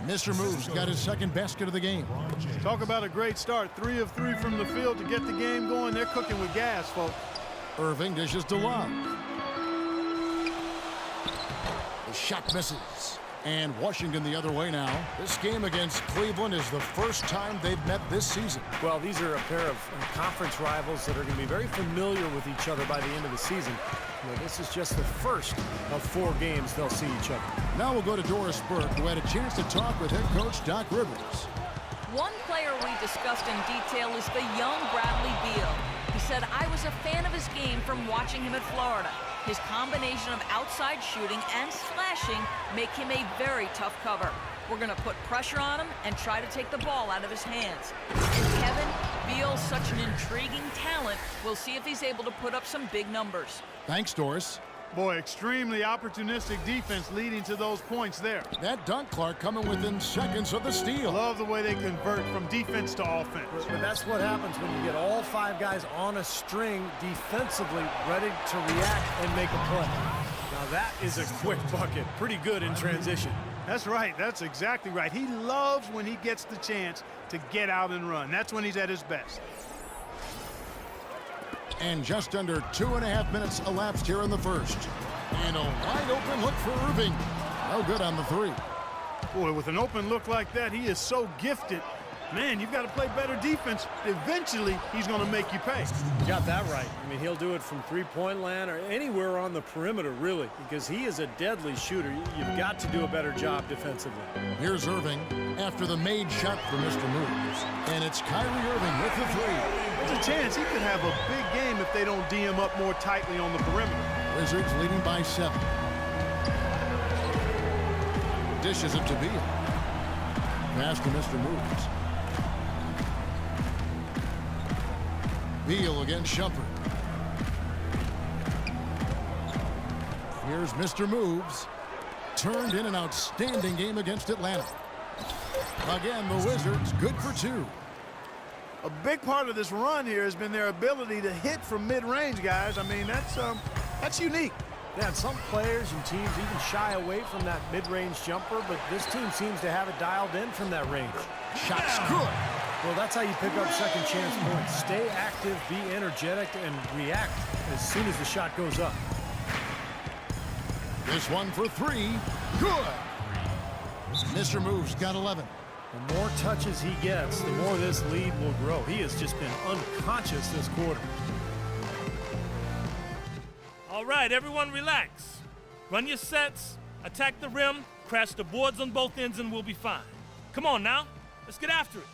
Mr. Moves got his second basket of the game. Talk about a great start. 3 of 3 from the field to get the game going. They're cooking with gas, folks. Irving dishes to Love. The shot misses. And Washington the other way now. This game against Cleveland is the first time they've met this season. Well, these are a pair of conference rivals that are going to be very familiar with each other by the end of the season. This is just the first of 4 games they'll see each other. Now we'll go to Doris Burke, who had a chance to talk with head coach Doc Rivers. One player we discussed in detail is the young Bradley Beal. He said, "I was a fan of his game from watching him at Florida. His combination of outside shooting and slashing make him a very tough cover. We're going to put pressure on him and try to take the ball out of his hands." Kevin, Beal's such an intriguing talent. We'll see if he's able to put up some big numbers. Thanks, Doris. Boy, extremely opportunistic defense leading to those points there. That dunk, Clark, coming within seconds of the steal. Love the way they convert from defense to offense. But that's what happens when you get all 5 guys on a string defensively ready to react and make a play. Now that is a quick bucket. Pretty good in transition. That's right. That's exactly right. He loves when he gets the chance to get out and run. That's when he's at his best. And just under 2.5 minutes elapsed here in the first. And a wide open look for Irving. No good on the 3. Boy, with an open look like that, he is so gifted. Man, you've got to play better defense. Eventually, he's going to make you pay. You got that right. I mean, he'll do it from three-point land or anywhere on the perimeter, really, because he is a deadly shooter. You've got to do a better job defensively. Here's Irving after the made shot for Mr. Moves. And it's Kyrie Irving with the 3. There's a chance he could have a big game if they don't D him up more tightly on the perimeter. Wizards leading by 7. Dishes it to Beal. Pass to Mr. Moves. Beal against Shumpert. Here's Mr. Moves. Turned in an outstanding game against Atlanta. Again, the Wizards good for 2. A big part of this run here has been their ability to hit from mid-range, guys. I mean, that's unique. Yeah, and some players and teams even shy away from that mid-range jumper, but this team seems to have it dialed in from that range. Shot's good. Well, that's how you pick up second chance points. Stay active, be energetic, and react as soon as the shot goes up. This one for 3. Good. Mr. Moves got 11. The more touches he gets, the more this lead will grow. He has just been unconscious this quarter. All right, everyone relax. Run your sets, attack the rim, crash the boards on both ends, and we'll be fine. Come on now, let's get after it.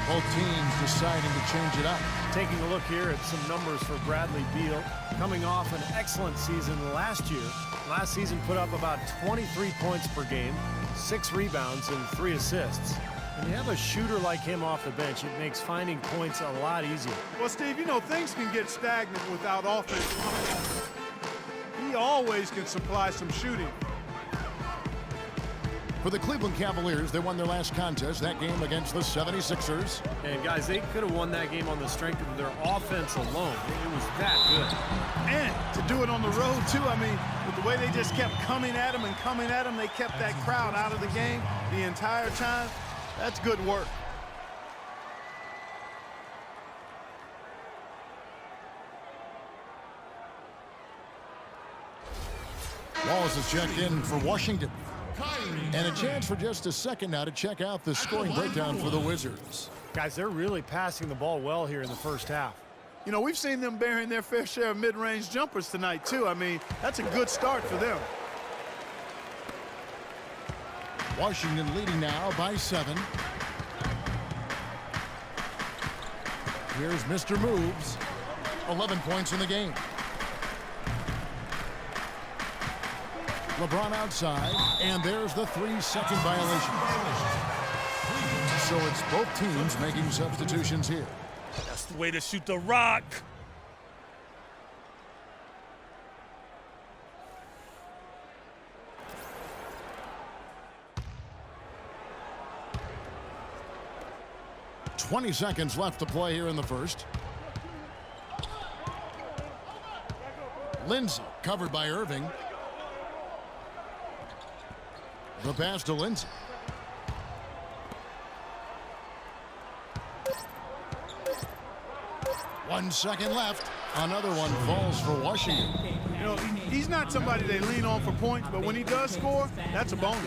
Both teams deciding to change it up. Taking a look here at some numbers for Bradley Beal. Coming off an excellent season last year. Last season put up about 23 points per game, 6 rebounds, and 3 assists. When you have a shooter like him off the bench, it makes finding points a lot easier. Well, Steve, you know, things can get stagnant without offense. He always can supply some shooting. For the Cleveland Cavaliers, they won their last contest, that game against the 76ers. And guys, they could have won that game on the strength of their offense alone. It was that good. And to do it on the road, too, I mean, with the way they just kept coming at him and coming at him, they kept that crowd out of the game the entire time. That's good work. Wallace is checked in for Washington. And a chance for just a second now to check out the scoring breakdown for the Wizards. Guys, they're really passing the ball well here in the first half. You know, we've seen them bearing their fair share of mid-range jumpers tonight, too. I mean, that's a good start for them. Washington leading now by 7. Here's Mr. Moves. 11 points in the game. LeBron outside, and there's the 3-second violation. So it's both teams making substitutions here. That's the way to shoot the rock. "20 seconds left to play here in the first. Lindsay covered by Irving. The pass to Lindsay. 1 second left. Another one falls for Washington. You know, he's not somebody they lean on for points, but when he does score, that's a bonus.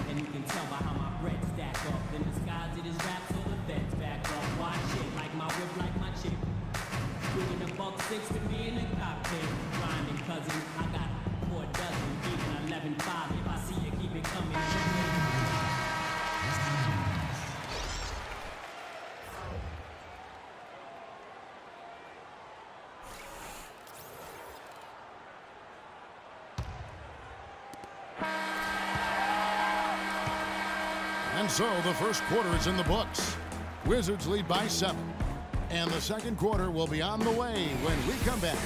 And you can tell by how my bread stack up. In disguise, it is rap, so the feds back up. Watch it, like my whip, like my chick. Doing a $1.6 with me in the cockpit. Grinding, cousin, I got 4 dozen, even 11.5. If I see you, keep it coming. And so the first quarter is in the books. Wizards lead by 7. And the second quarter will be on the way when we come back.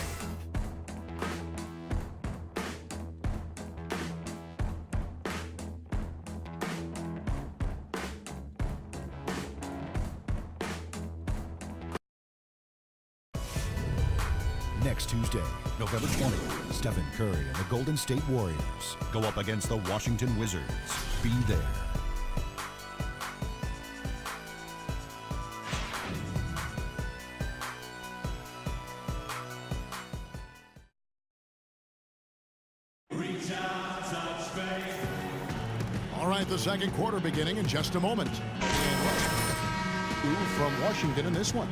Next Tuesday, November 20th, Stephen Curry and the Golden State Warriors go up against the Washington Wizards. Be there. All right, the second quarter beginning in just a moment. And from Washington in this one.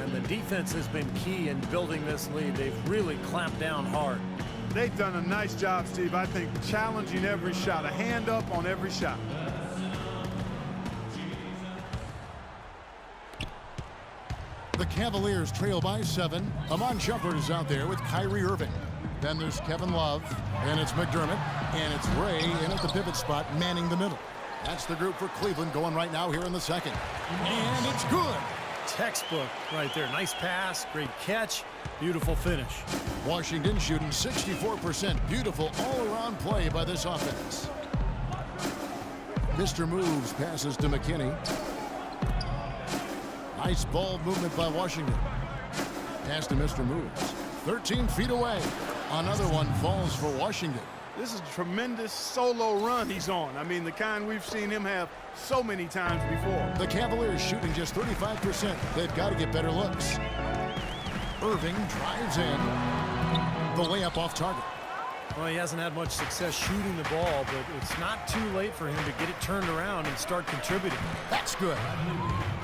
And the defense has been key in building this lead. They've really clamped down hard. They've done a nice job, Steve. I think challenging every shot, a hand up on every shot. The Cavaliers trail by 7. Amon Shumpert is out there with Kyrie Irving. Then there's Kevin Love, and it's McDermott, and it's Ray in at the pivot spot, manning the middle. That's the group for Cleveland going right now here in the second. And it's good. Textbook right there. Nice pass, great catch, beautiful finish. Washington shooting 64%. Beautiful all-around play by this offense. Mr. Moves passes to McKinney. Nice ball movement by Washington. Pass to Mr. Moves. 13 feet away. Another one falls for Washington. This is a tremendous solo run he's on. I mean, the kind we've seen him have so many times before. The Cavaliers shooting just 35%. They've got to get better looks. Irving drives in. The layup off target. Well, he hasn't had much success shooting the ball, but it's not too late for him to get it turned around and start contributing. That's good.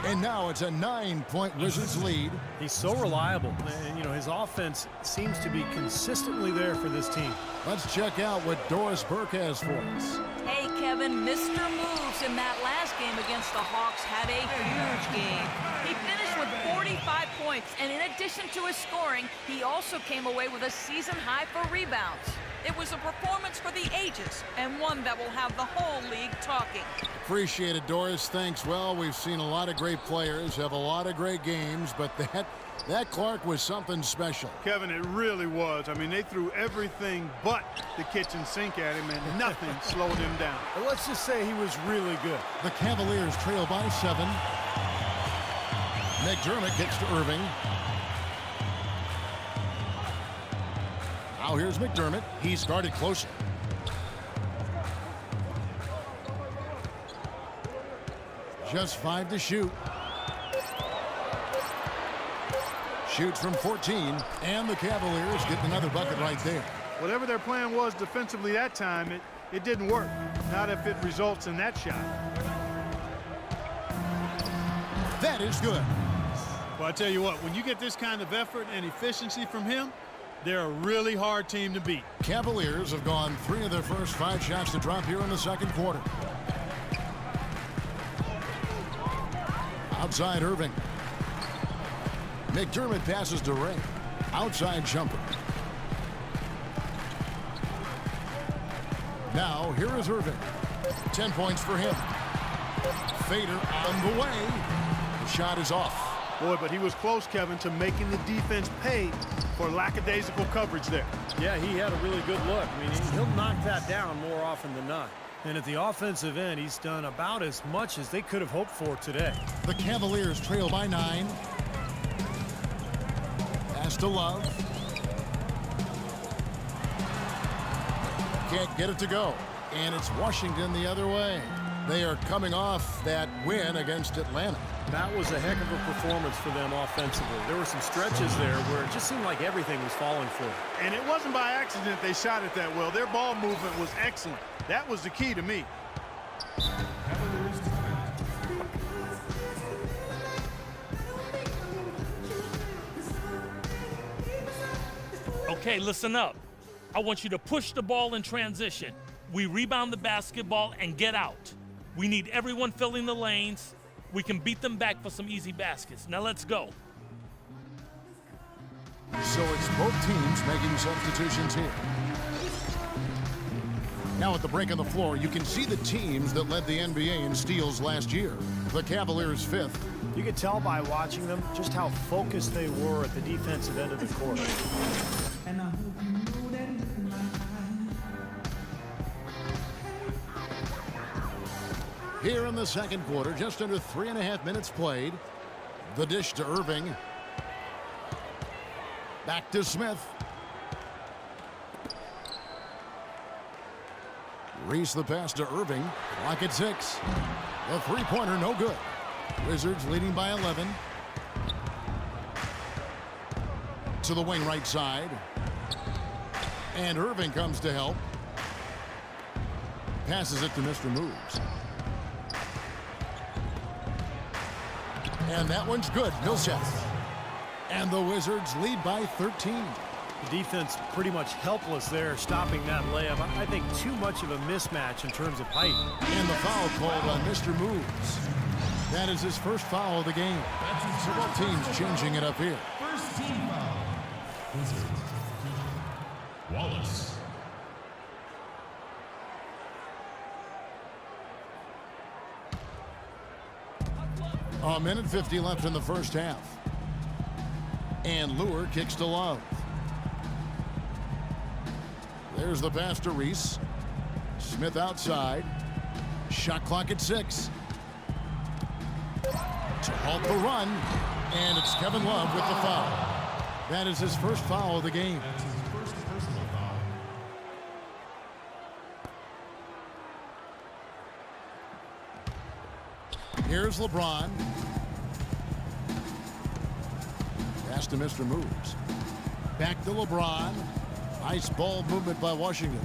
And now it's a 9-point Wizards lead. He's so reliable. And, you know, his offense seems to be consistently there for this team. Let's check out what Doris Burke has for us. Hey, Kevin, Mr. Moves in that last game against the Hawks had a huge game. He finished with 45 points, and in addition to his scoring, he also came away with a season high for rebounds. It was a performance for the ages, and one that will have the whole league talking. Appreciate it, Doris. Thanks. Well, we've seen a lot of great players have a lot of great games, but that Clark was something special. Kevin, it really was. I mean, they threw everything but the kitchen sink at him, and nothing slowed him down. But let's just say he was really good. The Cavaliers trail by 7. McDermott gets to Irving. Now here's McDermott. He's guarded closer. Just 5 to shoot. Shoots from 14, and the Cavaliers get another bucket right there. Whatever their plan was defensively that time, it didn't work. Not if it results in that shot. That is good. Well, I tell you what, when you get this kind of effort and efficiency from him, they're a really hard team to beat. Cavaliers have gone 3 of their first 5 shots to drop here in the second quarter. Outside Irving. McDermott passes to Ray. Outside Shumpert. Now here is Irving. 10 points for him. Fader on the way. The shot is off. Boy, but he was close, Kevin, to making the defense pay for lackadaisical coverage there. Yeah, he had a really good look. I mean, he'll knock that down more often than not. And at the offensive end, he's done about as much as they could have hoped for today. The Cavaliers trail by 9. Pass to Love. Can't get it to go. And it's Washington the other way. They are coming off that win against Atlanta. That was a heck of a performance for them offensively. There were some stretches there where it just seemed like everything was falling for them. And it wasn't by accident they shot it that well. Their ball movement was excellent. That was the key to me. Okay, listen up. I want you to push the ball in transition. We rebound the basketball and get out. We need everyone filling the lanes. We can beat them back for some easy baskets. Now let's go. So it's both teams making substitutions here. Now at the break on the floor, you can see the teams that led the NBA in steals last year. The Cavaliers 5th. You could tell by watching them just how focused they were at the defensive end of the court. And I hope you know that in my eyes. Here in the second quarter, just under 3.5 minutes played. The dish to Irving. Back to Smith. Reese the pass to Irving. Clock at 6. The three-pointer no good. Wizards leading by 11. To the wing right side. And Irving comes to help. Passes it to Mr. Moves. And that one's good. Millsap. And the Wizards lead by 13. The defense pretty much helpless there, stopping that layup. I think too much of a mismatch in terms of height. And the foul called on Mr. Moves. That is his first foul of the game. So both teams changing it up here. First team foul. Wizards. Wallace. A minute 50 left in the first half. And Lure kicks to Love. There's the pass to Reese. Smith outside. Shot clock at 6. To halt the run. And it's Kevin Love with the foul. That is his first foul of the game. That's his first personal foul. Here's LeBron. Pass to Mr. Moves. Back to LeBron. Nice ball movement by Washington.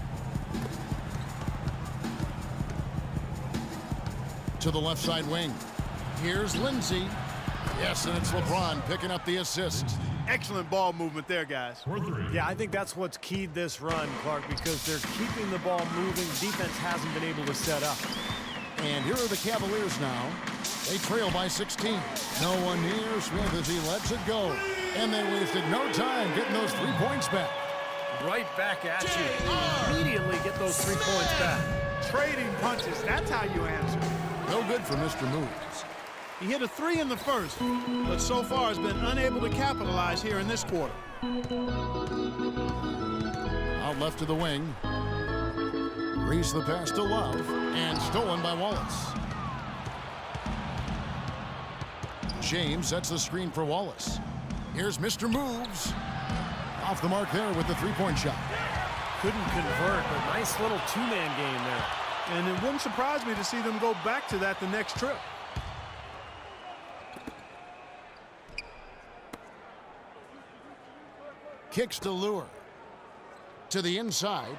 To the left side wing. Here's Lindsay. Yes, and it's LeBron picking up the assist. Excellent ball movement there, guys. For three. Yeah, I think that's what's keyed this run, Clark, because they're keeping the ball moving. Defense hasn't been able to set up. And here are the Cavaliers now. They trail by 16. No one near Smith as he lets it go. And they wasted no time getting those 3 points back. Right back at you. Immediately get those 3 points back. Trading punches, that's how you answer. No good for Mr. Moves. He hit a 3 in the first, but so far has been unable to capitalize here in this quarter. Out left to the wing. Reese the pass to Love, and stolen by Wallace. James sets the screen for Wallace. Here's Mr. Moves. Off the mark there with the three-point shot. Couldn't convert, but nice little two-man game there. And it wouldn't surprise me to see them go back to that the next trip. Kicks to Lure. To the inside.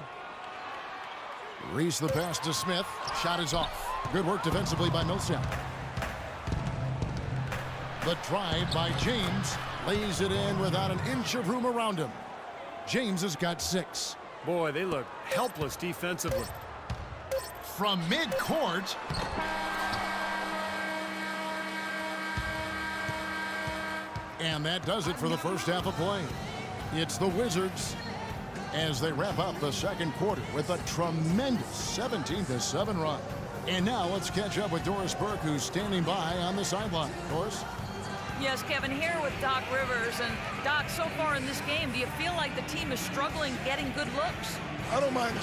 Reese the pass to Smith. Shot is off. Good work defensively by Millsap. The drive by James. Lays it in without an inch of room around him. James has got 6. Boy, they look helpless defensively. From midcourt. And that does it for the first half of play. It's the Wizards as they wrap up the second quarter with a tremendous 17-7 run. And now let's catch up with Doris Burke, who's standing by on the sideline. Doris? Yes, Kevin, here with Doc Rivers. And Doc, so far in this game, do you feel like the team is struggling getting good looks? I don't mind